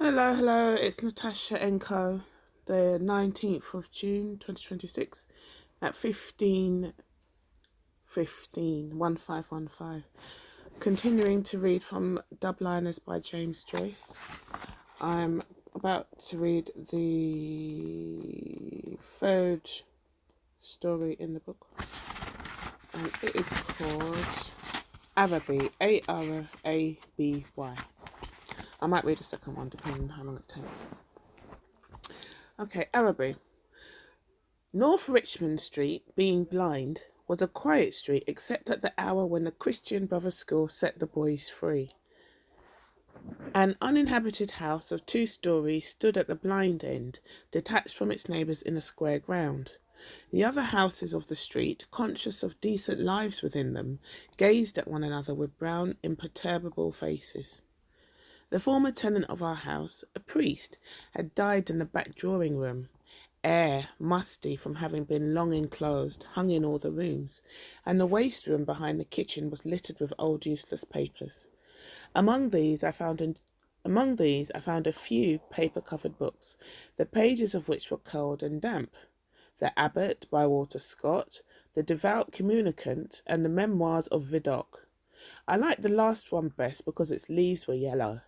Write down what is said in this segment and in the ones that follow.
Hello, it's Natasha N.K.O, the 19th of June 2026 at 15:15. Continuing to read from Dubliners by James Joyce. I'm about to read the third story in the book, and it is called Araby, Araby. I might read a second one depending on how long it takes. Okay, Araby. North Richmond Street, being blind, was a quiet street except at the hour when the Christian Brothers School set the boys free. An uninhabited house of 2 stories stood at the blind end, detached from its neighbours in a square ground. The other houses of the street, conscious of decent lives within them, gazed at one another with brown, imperturbable faces. The former tenant of our house, a priest, had died in the back drawing-room. Air, musty from having been long enclosed, hung in all the rooms, and the waste room behind the kitchen was littered with old useless papers. Among these I found a few paper-covered books, the pages of which were cold and damp. The Abbot by Walter Scott, The Devout Communicant, and the Memoirs of Vidocq. I liked the last one best because its leaves were yellow.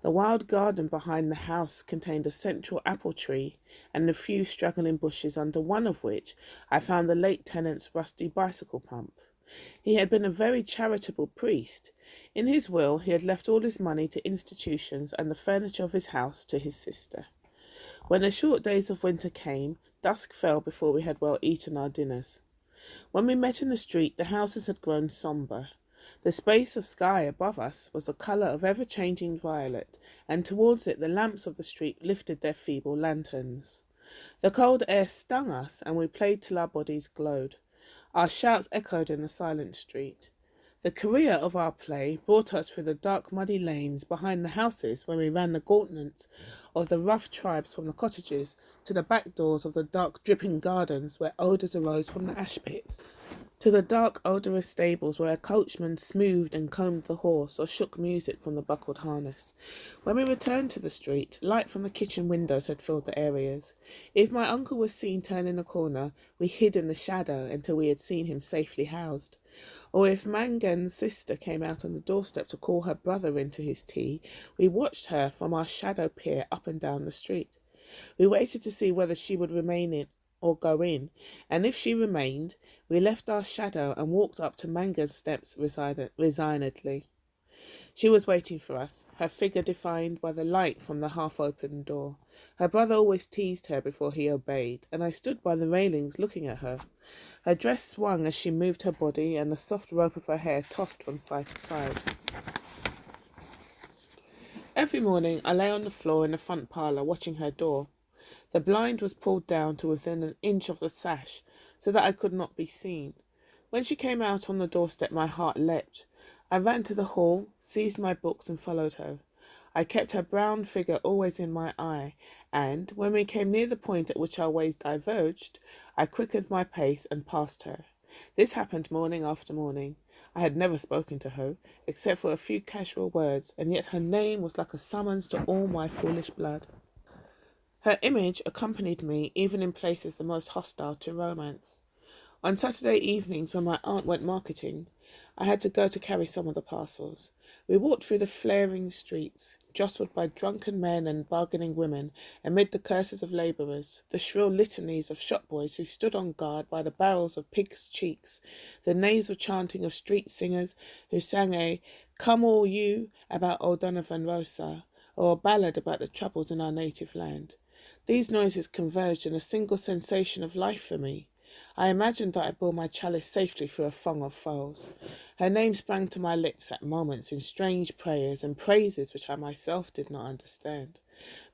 The wild garden behind the house contained a central apple tree and a few straggling bushes, under one of which I found the late tenant's rusty bicycle pump. He had been a very charitable priest. In his will, he had left all his money to institutions and the furniture of his house to his sister. When the short days of winter came, dusk fell before we had well eaten our dinners. When we met in the street, the houses had grown sombre. The space of sky above us was the colour of ever-changing violet, and towards it the lamps of the street lifted their feeble lanterns. The cold air stung us, and we played till our bodies glowed. Our shouts echoed in the silent street. The career of our play brought us through the dark muddy lanes behind the houses, where we ran the gauntlet of the rough tribes from the cottages to the back doors of the dark dripping gardens where odours arose from the ash pits, to the dark odorous stables where a coachman smoothed and combed the horse or shook music from the buckled harness. When we returned to the street, light from the kitchen windows had filled the areas. If my uncle was seen turning a corner, we hid in the shadow until we had seen him safely housed. Or if Mangan's sister came out on the doorstep to call her brother into his tea, we watched her from our shadow peer up and down the street. We waited to see whether she would remain in or go in, and if she remained, we left our shadow and walked up to Mangan's steps resignedly. She was waiting for us, her figure defined by the light from the half-opened door. Her brother always teased her before he obeyed, and I stood by the railings looking at her. Her dress swung as she moved her body, and the soft rope of her hair tossed from side to side. Every morning I lay on the floor in the front parlour watching her door. The blind was pulled down to within an inch of the sash, so that I could not be seen. When she came out on the doorstep, my heart leapt. I ran to the hall, seized my books, and followed her. I kept her brown figure always in my eye, and, when we came near the point at which our ways diverged, I quickened my pace and passed her. This happened morning after morning. I had never spoken to her, except for a few casual words, and yet her name was like a summons to all my foolish blood. Her image accompanied me even in places the most hostile to romance. On Saturday evenings, when my aunt went marketing, I had to go to carry some of the parcels. We walked through the flaring streets, jostled by drunken men and bargaining women, amid the curses of labourers, the shrill litanies of shopboys who stood on guard by the barrels of pigs' cheeks, the nasal chanting of street singers who sang a "Come all you" about O'Donovan Rosa, or a ballad about the troubles in our native land. These noises converged in a single sensation of life for me. I imagined that I bore my chalice safely through a throng of foes. Her name sprang to my lips at moments in strange prayers and praises which I myself did not understand.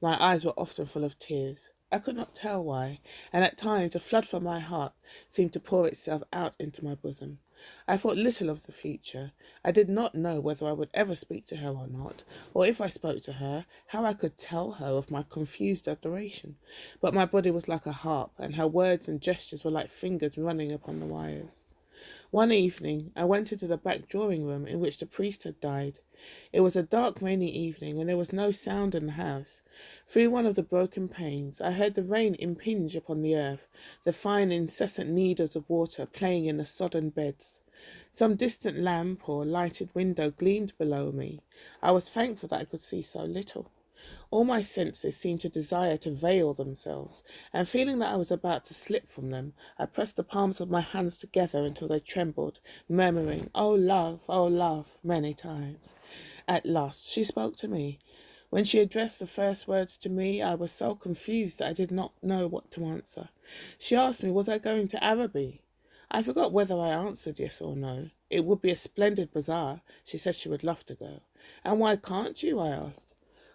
My eyes were often full of tears. I could not tell why, and at times a flood from my heart seemed to pour itself out into my bosom. I thought little of the future. I did not know whether I would ever speak to her or not, or if I spoke to her, how I could tell her of my confused adoration. But my body was like a harp, and her words and gestures were like fingers running upon the wires. One evening, I went into the back drawing room in which the priest had died. It was a dark, rainy evening, and there was no sound in the house. Through one of the broken panes, I heard the rain impinge upon the earth, the fine, incessant needles of water playing in the sodden beds. Some distant lamp or lighted window gleamed below me. I was thankful that I could see so little. All my senses seemed to desire to veil themselves, and feeling that I was about to slip from them, I pressed the palms of my hands together until they trembled, murmuring, oh love," many times. At last she spoke to me. When she addressed the first words to me, I was so confused that I did not know what to answer. She asked me, was I going to Araby? I forgot whether I answered yes or no. It would be a splendid bazaar. She said she would love to go. And why can't you? I asked.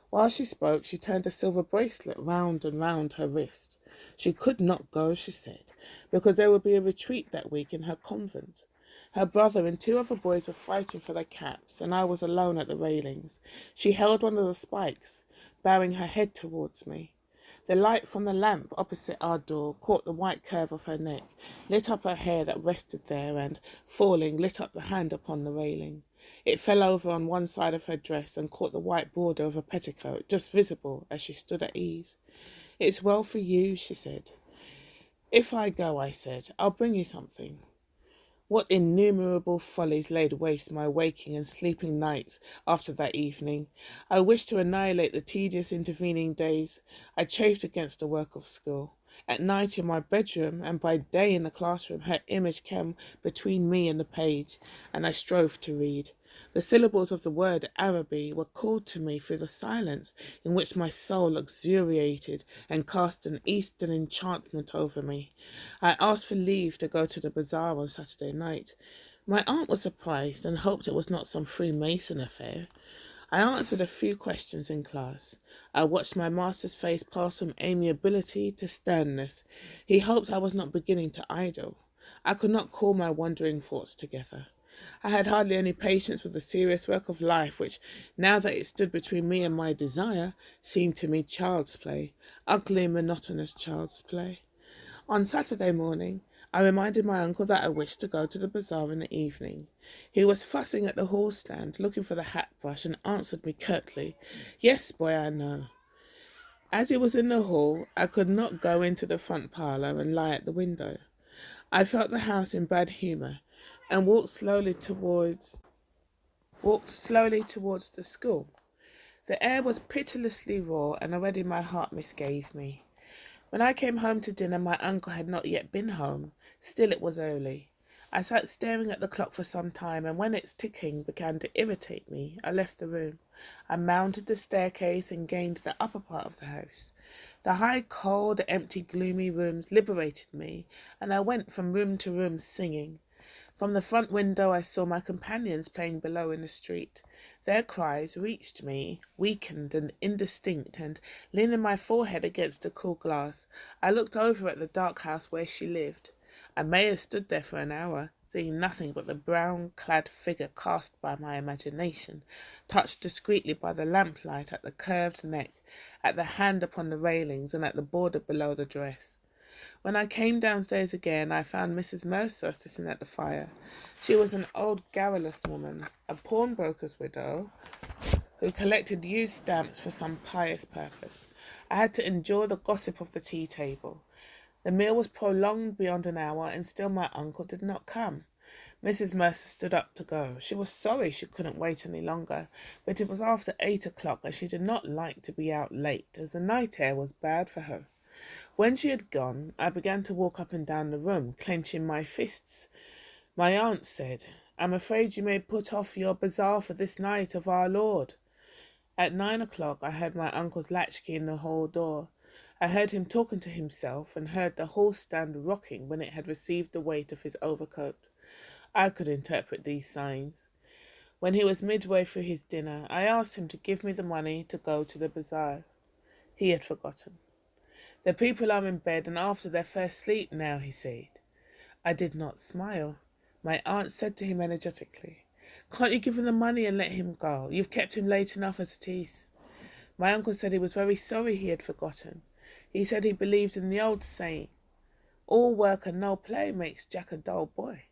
While she spoke, she turned a silver bracelet round and round her wrist. She could not go, she said, because there would be a retreat that week in her convent. Her brother and two other boys were fighting for their caps, and I was alone at the railings. She held one of the spikes, bowing her head towards me. The light from the lamp opposite our door caught the white curve of her neck, lit up her hair that rested there, and, falling, lit up the hand upon the railing. It fell over on one side of her dress and caught the white border of her petticoat, just visible as she stood at ease. It's well for you, she said. If I go, I said, I'll bring you something. What innumerable follies laid waste my waking and sleeping nights after that evening. I wished to annihilate the tedious intervening days. I chafed against the work of school. At night in my bedroom and by day in the classroom, her image came between me and the page, and I strove to read. The syllables of the word Araby were called to me through the silence in which my soul luxuriated and cast an eastern enchantment over me. I asked for leave to go to the bazaar on Saturday night. My aunt was surprised and hoped it was not some Freemason affair. I answered a few questions in class. I watched my master's face pass from amiability to sternness. He hoped I was not beginning to idle. I could not call my wandering thoughts together. I had hardly any patience with the serious work of life, which, now that it stood between me and my desire, seemed to me child's play, ugly, monotonous child's play. On Saturday morning, I reminded my uncle that I wished to go to the bazaar in the evening. He was fussing at the hall stand, looking for the hat brush, and answered me curtly, "Yes, boy, I know." As he was in the hall, I could not go into the front parlour and lie at the window. I felt the house in bad humour, and walked slowly towards the school. The air was pitilessly raw, and already my heart misgave me. When I came home to dinner, my uncle had not yet been home. Still, it was early. I sat staring at the clock for some time, and when its ticking began to irritate me, I left the room. I mounted the staircase and gained the upper part of the house. The high, cold, empty, gloomy rooms liberated me, and I went from room to room singing. From the front window I saw my companions playing below in the street. Their cries reached me, weakened and indistinct, and, leaning my forehead against the cool glass, I looked over at the dark house where she lived. I may have stood there for an hour, seeing nothing but the brown-clad figure cast by my imagination, touched discreetly by the lamplight at the curved neck, at the hand upon the railings, and at the border below the dress. When I came downstairs again, I found Mrs. Mercer sitting at the fire. She was an old garrulous woman, a pawnbroker's widow, who collected used stamps for some pious purpose. I had to endure the gossip of the tea table. The meal was prolonged beyond an hour, and still my uncle did not come. Mrs. Mercer stood up to go. She was sorry she couldn't wait any longer, but it was after 8 o'clock, and she did not like to be out late, as the night air was bad for her. When she had gone, I began to walk up and down the room, clenching my fists. My aunt said, "I'm afraid you may put off your bazaar for this night of our Lord." At 9 o'clock, I heard my uncle's latchkey in the hall door. I heard him talking to himself, and heard the hall stand rocking when it had received the weight of his overcoat. I could interpret these signs. When he was midway through his dinner, I asked him to give me the money to go to the bazaar. He had forgotten. "The people are in bed and after their first sleep now," he said. I did not smile. My aunt said to him energetically, "Can't you give him the money and let him go? You've kept him late enough as it is." My uncle said he was very sorry he had forgotten. He said he believed in the old saying, "All work and no play makes Jack a dull boy."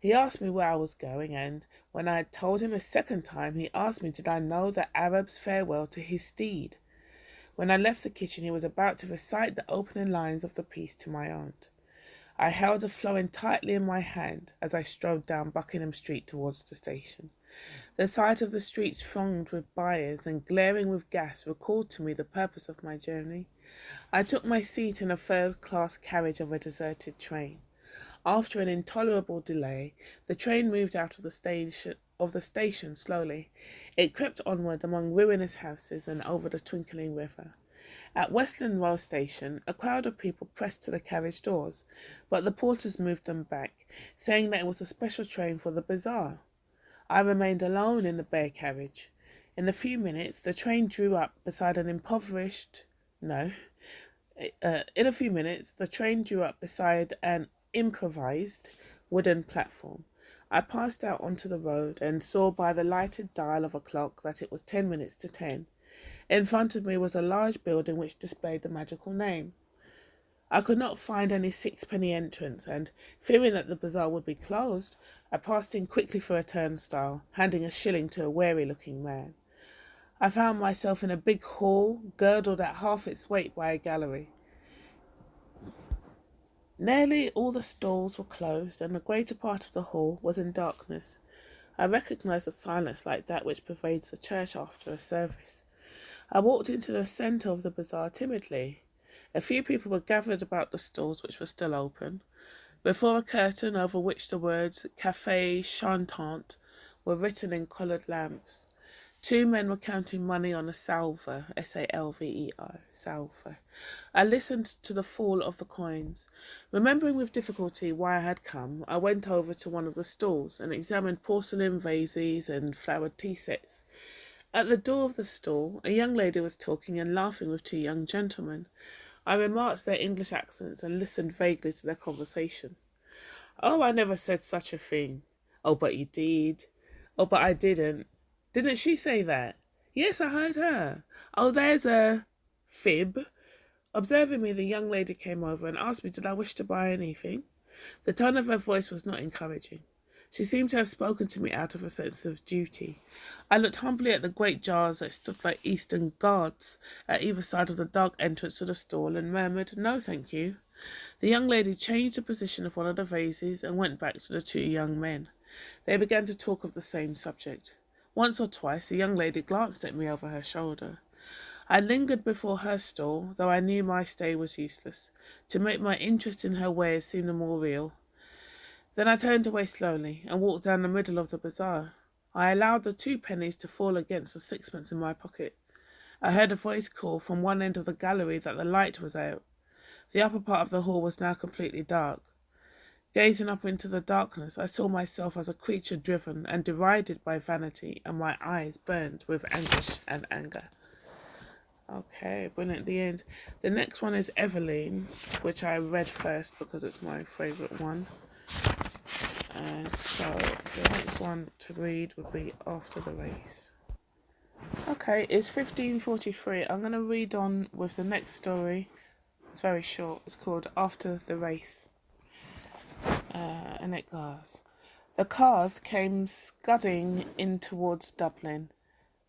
He asked me where I was going, and when I had told him a second time, he asked me did I know the Arab's farewell to his steed. When I left the kitchen, he was about to recite the opening lines of the piece to my aunt. I held a florin tightly in my hand as I strode down Buckingham Street towards the station. The sight of the streets thronged with buyers and glaring with gas recalled to me the purpose of my journey. I took my seat in a third-class carriage of a deserted train. After an intolerable delay, the train moved out of the station slowly. It crept onward among ruinous houses and over the twinkling river. At Western Row Station, a crowd of people pressed to the carriage doors, but the porters moved them back, saying that it was a special train for the bazaar. I remained alone in the bare carriage. In a few minutes, the train drew up beside an improvised wooden platform. I passed out onto the road and saw by the lighted dial of a clock that it was 10 minutes to 10. In front of me was a large building which displayed the magical name. I could not find any sixpenny entrance, and, fearing that the bazaar would be closed, I passed in quickly for a turnstile, handing a shilling to a wary-looking man. I found myself in a big hall, girdled at half its weight by a gallery. Nearly all the stalls were closed, and the greater part of the hall was in darkness. I recognised a silence like that which pervades the church after a service. I walked into the centre of the bazaar timidly. A few people were gathered about the stalls which were still open. Before a curtain over which the words Café Chantant were written in coloured lamps. 2 men were counting money on a salver, S-A-L-V-E-R, salver. I listened to the fall of the coins. Remembering with difficulty why I had come, I went over to one of the stalls and examined porcelain vases and flowered tea sets. At the door of the stall, a young lady was talking and laughing with 2 young gentlemen. I remarked their English accents and listened vaguely to their conversation. "Oh, I never said such a thing." "Oh, but you did." "Oh, but I didn't." "Didn't she say that?" "Yes, I heard her." "Oh, there's a fib." Observing me, the young lady came over and asked me did I wish to buy anything. The tone of her voice was not encouraging. She seemed to have spoken to me out of a sense of duty. I looked humbly at the great jars that stood like Eastern gods at either side of the dark entrance to the stall and murmured, "No, thank you." The young lady changed the position of one of the vases and went back to the 2 young men. They began to talk of the same subject. Once or twice the young lady glanced at me over her shoulder. I lingered before her stall, though I knew my stay was useless, to make my interest in her wares seem the more real. Then I turned away slowly and walked down the middle of the bazaar. I allowed the 2 pennies to fall against the 6pence in my pocket. I heard a voice call from one end of the gallery that the light was out. The upper part of the hall was now completely dark. Gazing up into the darkness, I saw myself as a creature driven and derided by vanity, and my eyes burned with anguish and anger. Okay, brilliant. The end. The next one is Eveline, which I read first because it's my favourite one. And so the next one to read would be After the Race. Okay, it's 1543. I'm going to read on with the next story. It's very short. It's called After the Race. And it goes. The cars came scudding in towards Dublin,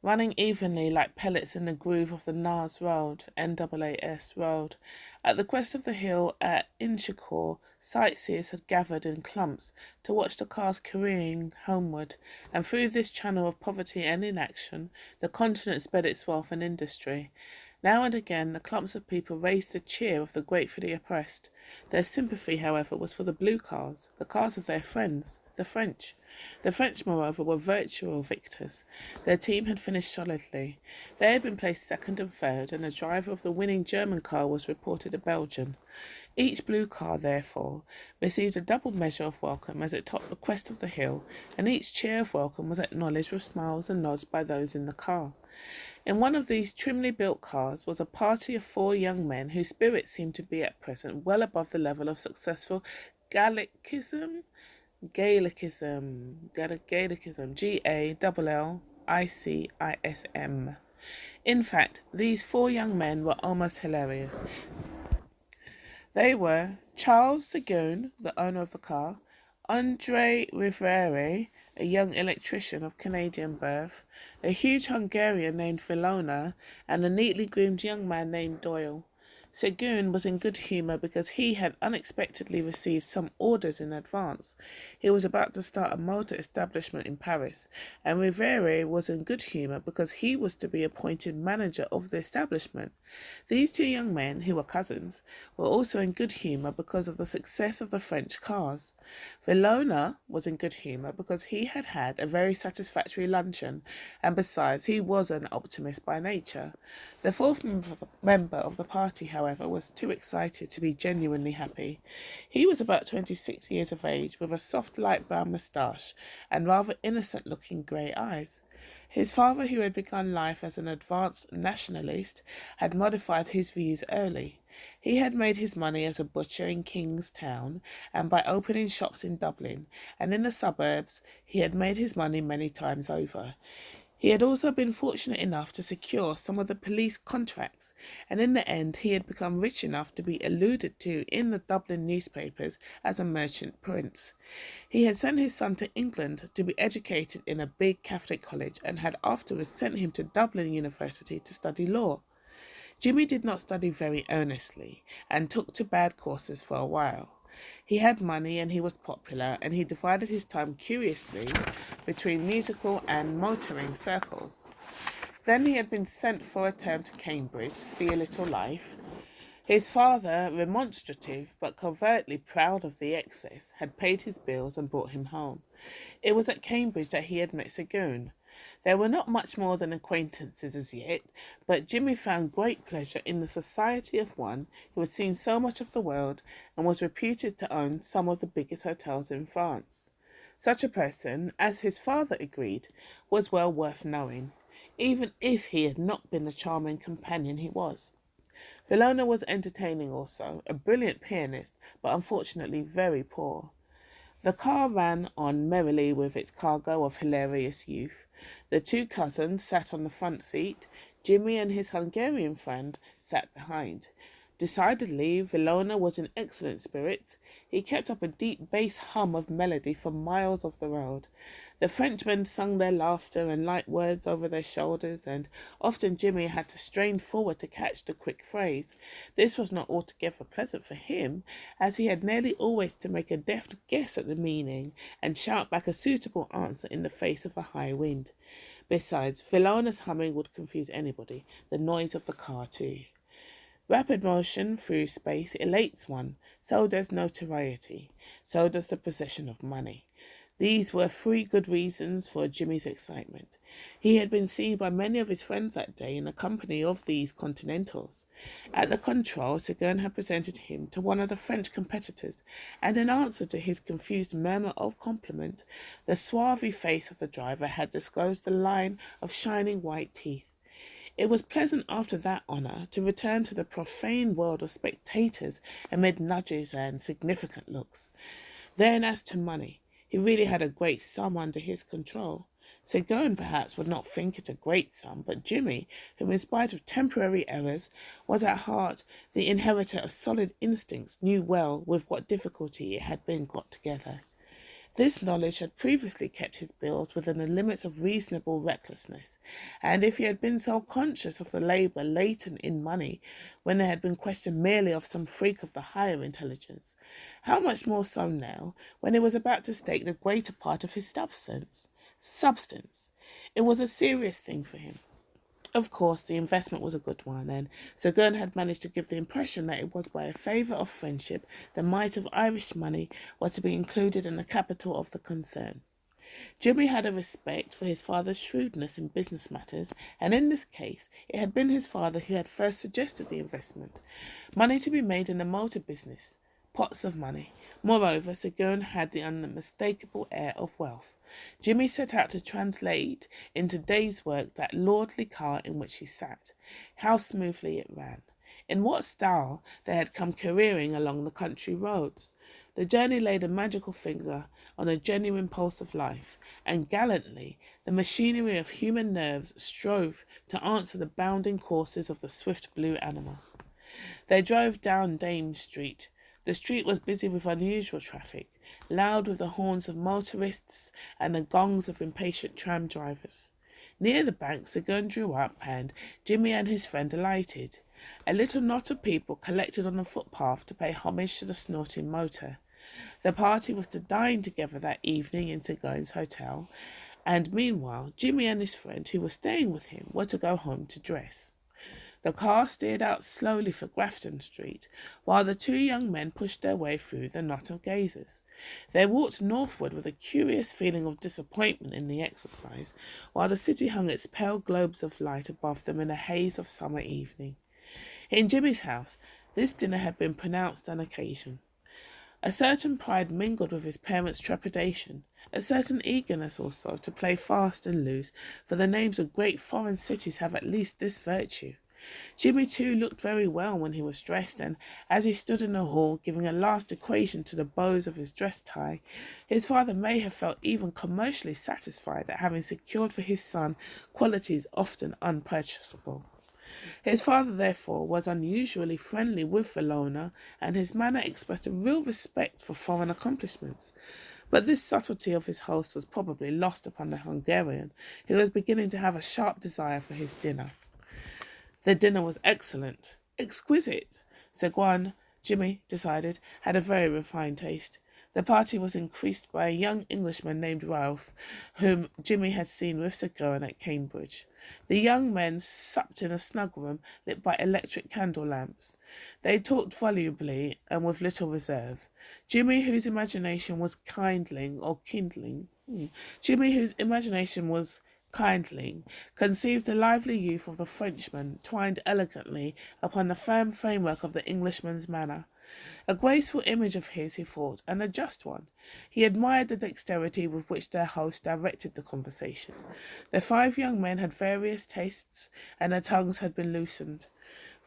running evenly like pellets in the groove of the Naas Road, N-A-A-S Road. At the crest of the hill at N.K.O, sightseers had gathered in clumps to watch the cars careering homeward, and through this channel of poverty and inaction, the continent sped its wealth and industry. Now and again, the clumps of people raised the cheer of the gratefully oppressed. Their sympathy, however, was for the blue cars, the cars of their friends, the French. The French, moreover, were virtual victors. Their team had finished solidly. They had been placed second and third, and the driver of the winning German car was reported a Belgian. Each blue car, therefore, received a double measure of welcome as it topped the crest of the hill, and each cheer of welcome was acknowledged with smiles and nods by those in the car. In one of these trimly built cars was a party of 4 young men whose spirits seemed to be at present well above the level of successful Gallicism, Gallicism. In fact, these 4 young men were almost hilarious. They were Charles Seguin, the owner of the car, Andre Rivere, a young electrician of Canadian birth, a huge Hungarian named Vilona, and a neatly groomed young man named Doyle. Segun was in good humour because he had unexpectedly received some orders in advance. He was about to start a motor establishment in Paris, and Rivere was in good humour because he was to be appointed manager of the establishment. These two young men, who were cousins, were also in good humour because of the success of the French cars. Vilona was in good humour because he had had a very satisfactory luncheon, and besides, he was an optimist by nature. The fourth member of the party, however, was too excited to be genuinely happy. He was about 26 years of age, with a soft light brown moustache and rather innocent-looking grey eyes. His father, who had begun life as an advanced nationalist, had modified his views early. He had made his money as a butcher in Kingstown and by opening shops in Dublin, and in the suburbs he had made his money many times over. He had also been fortunate enough to secure some of the police contracts, and in the end he had become rich enough to be alluded to in the Dublin newspapers as a merchant prince. He had sent his son to England to be educated in a big Catholic college and had afterwards sent him to Dublin University to study law. Jimmy did not study very earnestly and took to bad courses for a while. He had money and he was popular, and he divided his time curiously between musical and motoring circles. Then he had been sent for a term to Cambridge to see a little life. His father, remonstrative but covertly proud of the excess, had paid his bills and brought him home. It was at Cambridge that he had met Segun. They were not much more than acquaintances as yet, but Jimmy found great pleasure in the society of one who had seen so much of the world and was reputed to own some of the biggest hotels in France. Such a person, as his father agreed, was well worth knowing, even if he had not been the charming companion he was. Vilona was entertaining also, a brilliant pianist, but unfortunately very poor. The car ran on merrily with its cargo of hilarious youth. The two cousins sat on the front seat. Jimmy and his Hungarian friend sat behind. Decidedly, Vilona was in excellent spirits. He kept up a deep bass hum of melody for miles of the road. The Frenchmen sung their laughter and light words over their shoulders, and often Jimmy had to strain forward to catch the quick phrase. This was not altogether pleasant for him, as he had nearly always to make a deft guess at the meaning and shout back a suitable answer in the face of a high wind. Besides, Vilona's humming would confuse anybody, the noise of the car too. Rapid motion through space elates one, so does notoriety, so does the possession of money. These were three good reasons for Jimmy's excitement. He had been seen by many of his friends that day in the company of these Continentals. At the control, Seguin had presented him to one of the French competitors, and in answer to his confused murmur of compliment, the swarthy face of the driver had disclosed the line of shining white teeth. It was pleasant after that honour to return to the profane world of spectators amid nudges and significant looks. Then as to money, he really had a great sum under his control. Seguin perhaps would not think it a great sum, but Jimmy, who in spite of temporary errors was at heart the inheritor of solid instincts, knew well with what difficulty it had been got together. This knowledge had previously kept his bills within the limits of reasonable recklessness, and if he had been so conscious of the labour latent in money when there had been question merely of some freak of the higher intelligence, how much more so now when he was about to stake the greater part of his substance? It was a serious thing for him. Of course, the investment was a good one, and Seguin had managed to give the impression that it was by a favour of friendship the mite of Irish money was to be included in the capital of the concern. Jimmy had a respect for his father's shrewdness in business matters, and in this case it had been his father who had first suggested the investment. Money to be made in the motor business. Pots of money. Moreover, Seguin had the unmistakable air of wealth. Jimmy set out to translate into day's work that lordly car in which he sat. How smoothly it ran. In what style they had come careering along the country roads. The journey laid a magical finger on the genuine pulse of life, and gallantly the machinery of human nerves strove to answer the bounding courses of the swift blue animal. They drove down Dame Street, The street was busy with unusual traffic, loud with the horns of motorists and the gongs of impatient tram drivers. Near the bank, the gun drew up and Jimmy and his friend alighted. A little knot of people collected on the footpath to pay homage to the snorting motor. The party was to dine together that evening in Segone's hotel, and meanwhile Jimmy and his friend, who were staying with him, were to go home to dress. The car steered out slowly for Grafton Street, while the two young men pushed their way through the knot of gazers. They walked northward with a curious feeling of disappointment in the exercise, while the city hung its pale globes of light above them in a haze of summer evening. In Jimmy's house, this dinner had been pronounced an occasion. A certain pride mingled with his parents' trepidation, a certain eagerness also to play fast and loose, for the names of great foreign cities have at least this virtue. Jimmy, too, looked very well when he was dressed, and as he stood in the hall giving a last equation to the bows of his dress tie, his father may have felt even commercially satisfied at having secured for his son qualities often unpurchasable. His father, therefore, was unusually friendly with Valona, and his manner expressed a real respect for foreign accomplishments. But this subtlety of his host was probably lost upon the Hungarian, who was beginning to have a sharp desire for his dinner. The dinner was excellent, exquisite. Seguin, Jimmy decided, had a very refined taste. The party was increased by a young Englishman named Ralph, whom Jimmy had seen with Seguin at Cambridge. The young men supped in a snug room lit by electric candle lamps. They talked volubly and with little reserve. Jimmy, whose imagination was kindling, conceived the lively youth of the Frenchman twined elegantly upon the firm framework of the Englishman's manner. A graceful image of his, he thought, and a just one. He admired the dexterity with which their host directed the conversation. The 5 young men had various tastes, and their tongues had been loosened.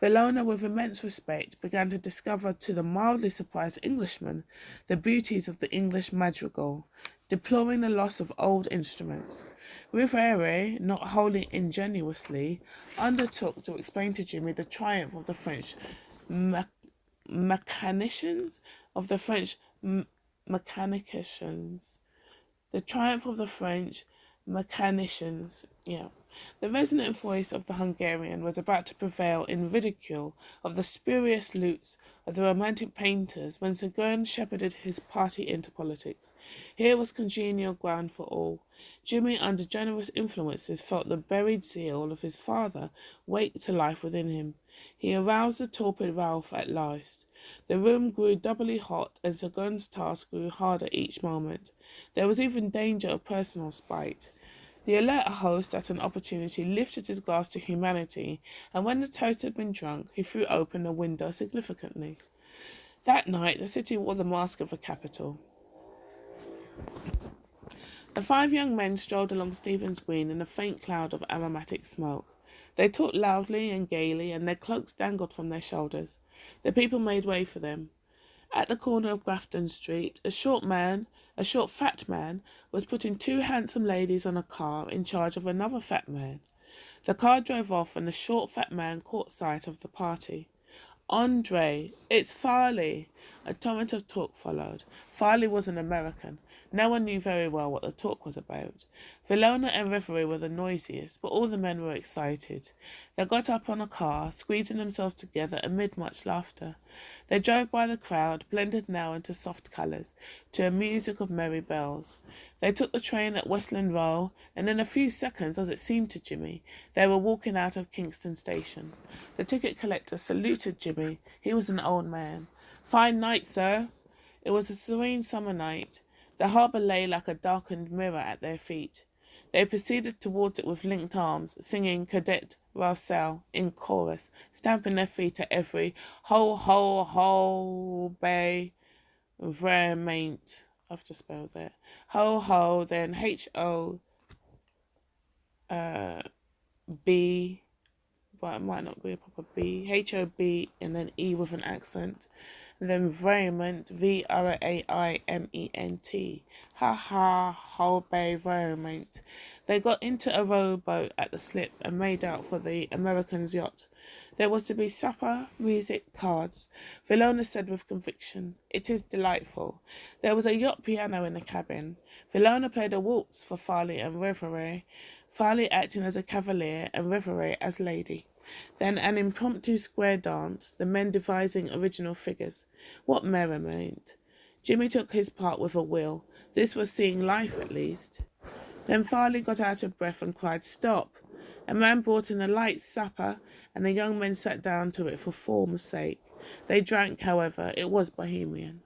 Valona, with immense respect, began to discover to the mildly surprised Englishman the beauties of the English madrigal, deploring the loss of old instruments. Rivere, not wholly ingenuously, undertook to explain to Jimmy the triumph of the French mechanicians, the triumph of the French mechanicians, The resonant voice of the Hungarian was about to prevail in ridicule of the spurious lutes of the romantic painters when Seguin shepherded his party into politics. Here was congenial ground for all. Jimmy, under generous influences, felt the buried zeal of his father wake to life within him. He aroused the torpid Ralph at last. The room grew doubly hot, and Seguin's task grew harder each moment. There was even danger of personal spite. The alert host, at an opportunity, lifted his glass to humanity, and when the toast had been drunk, he threw open a window significantly. That night, the city wore the mask of a capital. The 5 young men strolled along Stephen's Green in a faint cloud of aromatic smoke. They talked loudly and gaily, and their cloaks dangled from their shoulders. The people made way for them. At the corner of Grafton Street, a short fat man, was putting 2 handsome ladies on a car in charge of another fat man. The car drove off, and the short fat man caught sight of the party. "Andre, it's Farley!" A torrent of talk followed. Farley was an American. No one knew very well what the talk was about. Valona and Reverie were the noisiest, but all the men were excited. They got up on a car, squeezing themselves together amid much laughter. They drove by the crowd, blended now into soft colours, to a music of merry bells. They took the train at Westland Row, and in a few seconds, as it seemed to Jimmy, they were walking out of Kingston Station. The ticket collector saluted Jimmy. He was an old man. "Fine night, sir." It was a serene summer night. The harbour lay like a darkened mirror at their feet. They proceeded towards it with linked arms, singing Cadet Rousseau in chorus, stamping their feet at every ho, ho, ho, bay, vermaint. I have to spell that. Ho, ho, then H-O, B, but it might not be a proper B, H-O-B, and then E with an accent. And then Verament, Vraiment. Ha ha, whole bay Verament. They got into a rowboat at the slip and made out for the American's yacht. There was to be supper, music, cards. Vilona said with conviction, "It is delightful." There was a yacht piano in the cabin. Vilona played a waltz for Farley and Reverie, Farley acting as a cavalier and Reverie as lady. Then an impromptu square dance, the men devising original figures. What merriment! Jimmy took his part with a will. This was seeing life at least. Then Farley got out of breath and cried, "Stop!" A man brought in a light supper, and the young men sat down to it for form's sake. They drank, however, it was bohemian.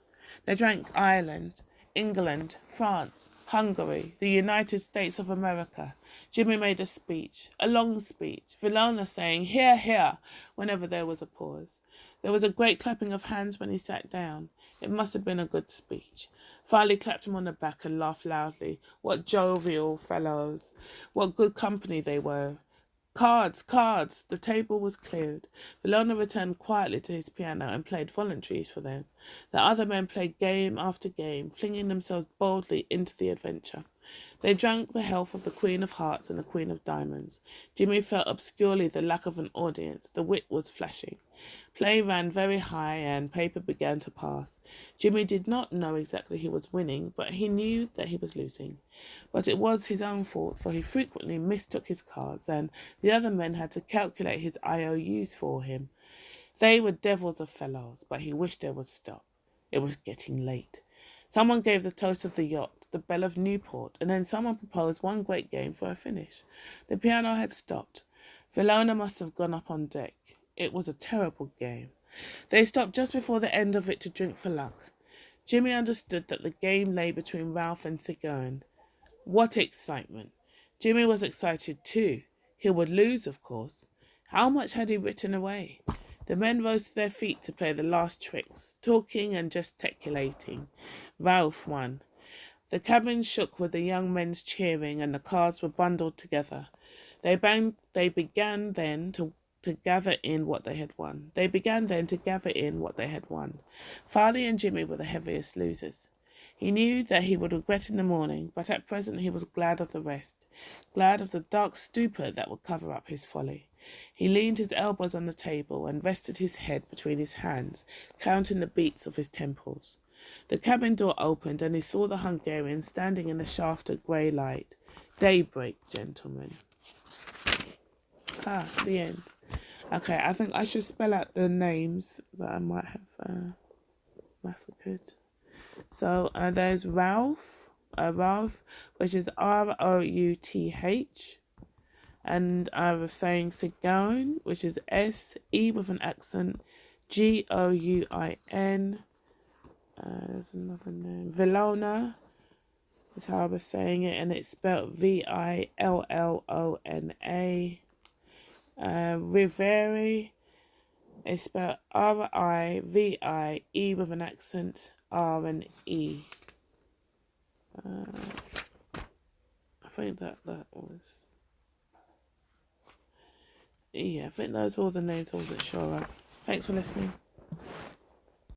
They drank Ireland, England, France, Hungary, the United States of America. Jimmy made a speech, a long speech, Vilona saying, "Hear, hear," whenever there was a pause. There was a great clapping of hands when he sat down. It must have been a good speech. Farley clapped him on the back and laughed loudly. What jovial fellows! What good company they were! Cards, cards! The table was cleared. Vilona returned quietly to his piano and played voluntaries for them. The other men played game after game, flinging themselves boldly into the adventure. They drank the health of the Queen of Hearts and the Queen of Diamonds. Jimmy felt obscurely the lack of an audience. The wit was flashing. Play ran very high and paper began to pass. Jimmy did not know exactly he was winning, but he knew that he was losing. But it was his own fault, for he frequently mistook his cards, and the other men had to calculate his IOUs for him. They were devils of fellows, but he wished they would stop. It was getting late. Someone gave the toast of the yacht, the Belle of Newport, and then someone proposed one great game for a finish. The piano had stopped. Vilona must have gone up on deck. It was a terrible game. They stopped just before the end of it to drink for luck. Jimmy understood that the game lay between Ralph and Sigourney. What excitement! Jimmy was excited too. He would lose, of course. How much had he written away? The men rose to their feet to play the last tricks, talking and gesticulating. Ralph won. The cabin shook with the young men's cheering, and the cards were bundled together. They began then to gather in what they had won. Farley and Jimmy were the heaviest losers. He knew that he would regret in the morning, but at present he was glad of the rest, glad of the dark stupor that would cover up his folly. He leaned his elbows on the table and rested his head between his hands, counting the beats of his temples. The cabin door opened and he saw the Hungarian standing in a shaft of grey light. Daybreak, gentlemen. The end. Okay, I think I should spell out the names that I might have massacred. So there's Ralph, which is Routh, and I was saying Sigourney, which is S-E with an accent, Gouin. There's another name. Vilona is how I was saying it, and it's spelled Villona. Riveri is spelled Rive with an accent, R and E. I think that was... Yeah, I think those were all the names I wasn't sure of. Thanks for listening.